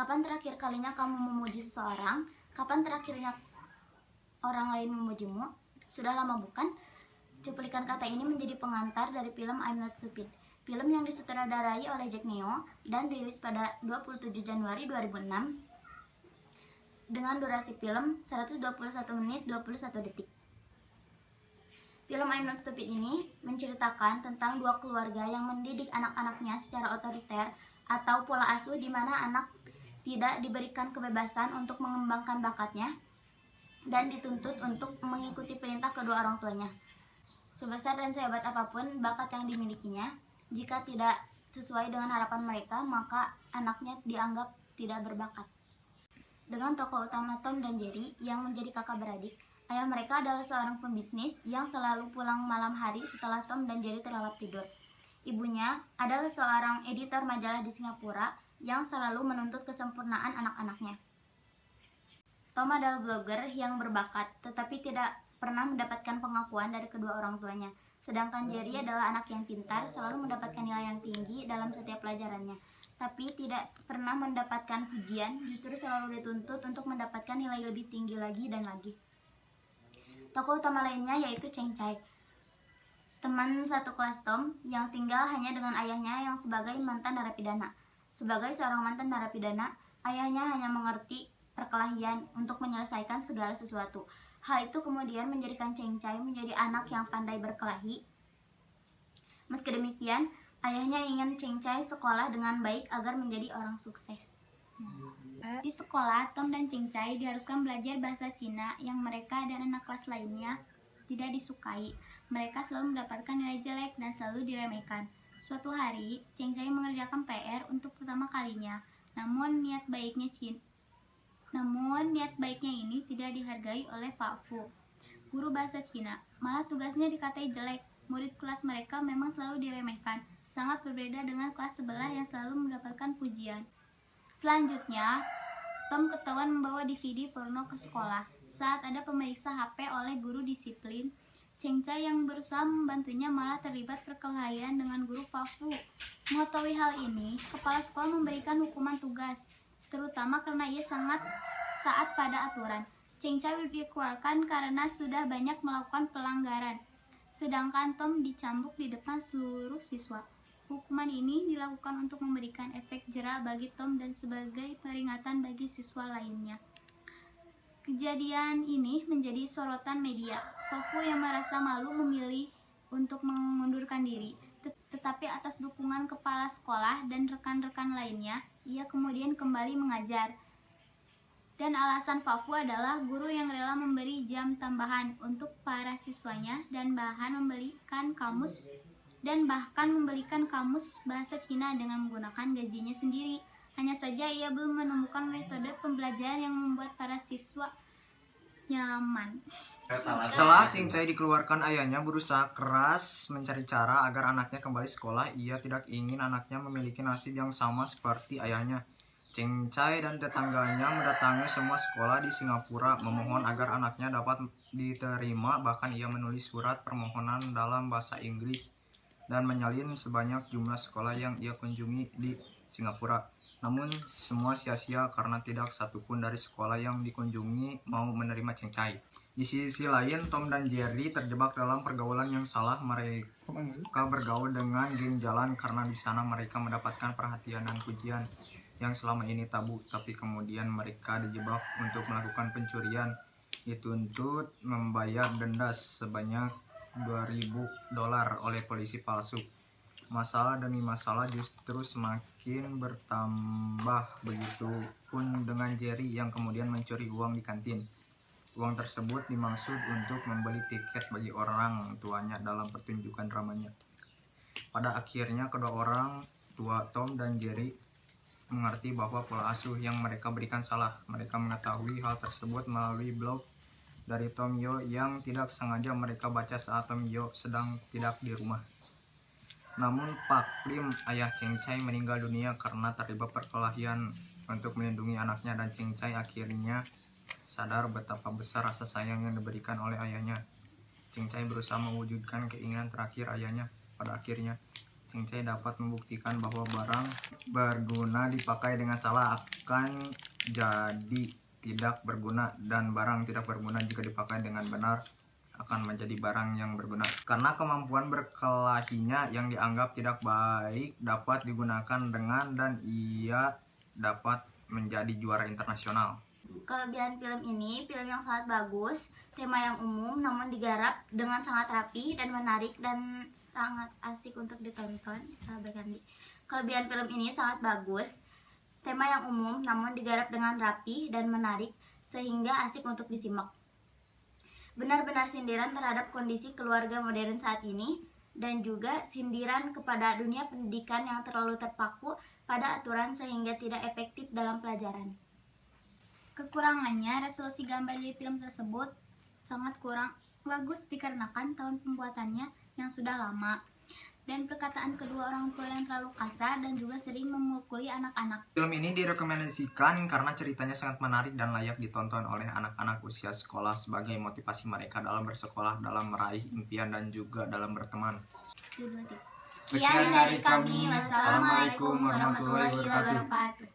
Kapan terakhir kalinya kamu memuji seseorang? Kapan terakhirnya orang lain memujimu? Sudah lama bukan? Cuplikan kata ini menjadi pengantar dari film I'm Not Stupid, film yang disutradarai oleh Jack Neo dan rilis pada 27 Januari 2006 dengan durasi film 121 menit 21 detik. Film I'm Not Stupid ini menceritakan tentang dua keluarga yang mendidik anak-anaknya secara otoriter atau pola asuh di mana anak tidak diberikan kebebasan untuk mengembangkan bakatnya dan dituntut untuk mengikuti perintah kedua orang tuanya. Sebesar dan sehebat apapun bakat yang dimilikinya, jika tidak sesuai dengan harapan mereka, maka anaknya dianggap tidak berbakat. Dengan tokoh utama Tom dan Jerry yang menjadi kakak beradik, ayah mereka adalah seorang pembisnis yang selalu pulang malam hari setelah Tom dan Jerry terlelap tidur. Ibunya adalah seorang editor majalah di Singapura yang selalu menuntut kesempurnaan anak-anaknya. Tom adalah blogger yang berbakat, tetapi tidak pernah mendapatkan pengakuan dari kedua orang tuanya. Sedangkan Jerry adalah anak yang pintar, selalu mendapatkan nilai yang tinggi dalam setiap pelajarannya. Tapi tidak pernah mendapatkan pujian, justru selalu dituntut untuk mendapatkan nilai lebih tinggi lagi dan lagi. Tokoh utama lainnya yaitu Cheng Chai, teman satu kelas Tom yang tinggal hanya dengan ayahnya yang sebagai mantan narapidana. Sebagai seorang mantan narapidana, ayahnya hanya mengerti perkelahian untuk menyelesaikan segala sesuatu. Hal itu kemudian menjadikan Cheng Chai menjadi anak yang pandai berkelahi. Meski demikian, ayahnya ingin Cheng Chai sekolah dengan baik agar menjadi orang sukses. Di sekolah, Tom dan Cheng Chai diharuskan belajar bahasa Cina yang mereka dan anak kelas lainnya tidak disukai. Mereka selalu mendapatkan nilai jelek dan selalu diremehkan. Suatu hari, Cheng Chai mengerjakan PR untuk pertama kalinya. Namun niat baiknya ini tidak dihargai oleh Pak Fu, guru bahasa Cina. Malah tugasnya dikatai jelek. Murid kelas mereka memang selalu diremehkan. Sangat berbeda dengan kelas sebelah yang selalu mendapatkan pujian. Selanjutnya, Tom ketahuan membawa DVD porno ke sekolah. Saat ada pemeriksa HP oleh guru disiplin, Cheng Chai yang berusaha membantunya malah terlibat perkelahian dengan guru Pak Fu. Mengetahui hal ini, kepala sekolah memberikan hukuman tugas, terutama karena ia sangat taat pada aturan. Cheng Chai dikeluarkan karena sudah banyak melakukan pelanggaran, sedangkan Tom dicambuk di depan seluruh siswa. Hukuman ini dilakukan untuk memberikan efek jera bagi Tom dan sebagai peringatan bagi siswa lainnya. Kejadian ini menjadi sorotan media. Pak Fu yang merasa malu memilih untuk mengundurkan diri. Tetapi atas dukungan kepala sekolah dan rekan-rekan lainnya, ia kemudian kembali mengajar. Dan alasan Pak Fu adalah guru yang rela memberi jam tambahan untuk para siswanya dan bahkan membelikan kamus bahasa Cina dengan menggunakan gajinya sendiri. Hanya saja ia belum menemukan metode pembelajaran yang membuat para siswa nyaman. Setelah Cheng Chai dikeluarkan, ayahnya berusaha keras mencari cara agar anaknya kembali sekolah. Ia tidak ingin anaknya memiliki nasib yang sama seperti ayahnya. Cheng Chai dan tetangganya mendatangi semua sekolah di Singapura memohon agar anaknya dapat diterima. Bahkan ia menulis surat permohonan dalam bahasa Inggris dan menyalin sebanyak jumlah sekolah yang ia kunjungi di Singapura. Namun semua sia-sia karena tidak satupun dari sekolah yang dikunjungi mau menerima Cheng Chai. Di sisi lain, Tom dan Jerry terjebak dalam pergaulan yang salah. Mereka bergaul dengan geng jalan karena di sana mereka mendapatkan perhatian dan pujian yang selama ini tabu. Tapi kemudian mereka dijebak untuk melakukan pencurian, dituntut membayar denda sebanyak $2.000 oleh polisi palsu. Masalah demi masalah justru semakin bertambah. Begitupun dengan Jerry yang kemudian mencuri uang di kantin. Uang tersebut dimaksud untuk membeli tiket bagi orang tuanya dalam pertunjukan dramanya. Pada akhirnya kedua orang tua Tom dan Jerry mengerti bahwa pola asuh yang mereka berikan salah. Mereka mengetahui hal tersebut melalui blog dari Tom Yo yang tidak sengaja mereka baca saat Tom Yo sedang tidak di rumah. Namun Pak Lim, ayah Cheng Chai, meninggal dunia karena terlibat perkelahian. Untuk melindungi anaknya dan Cheng Chai akhirnya sadar betapa besar rasa sayang yang diberikan oleh ayahnya. Cheng Chai berusaha mewujudkan keinginan terakhir ayahnya. Pada akhirnya, Cincai dapat membuktikan bahwa barang berguna dipakai dengan salah akan jadi tidak berguna, dan barang tidak berguna jika dipakai dengan benar akan menjadi barang yang berguna. Karena kemampuan berkelahinya yang dianggap tidak baik dapat digunakan dengan, dan ia dapat menjadi juara internasional. Kelebihan film ini, film yang sangat bagus, tema yang umum namun digarap dengan sangat rapi dan menarik dan sangat asik untuk ditonton. Kelebihan film ini sangat bagus, tema yang umum namun digarap dengan rapi dan menarik sehingga asik untuk disimak. Benar-benar sindiran terhadap kondisi keluarga modern saat ini, dan juga sindiran kepada dunia pendidikan yang terlalu terpaku pada aturan sehingga tidak efektif dalam pelajaran. Kekurangannya, resolusi gambar dari film tersebut sangat kurang bagus dikarenakan tahun pembuatannya yang sudah lama, dan perkataan kedua orang tua yang terlalu kasar dan juga sering memukuli anak-anak. Film ini direkomendasikan karena ceritanya sangat menarik dan layak ditonton oleh anak-anak usia sekolah sebagai motivasi mereka dalam bersekolah, dalam meraih impian, dan juga dalam berteman. Sekian dari kami. Wassalamualaikum warahmatullahi wabarakatuh.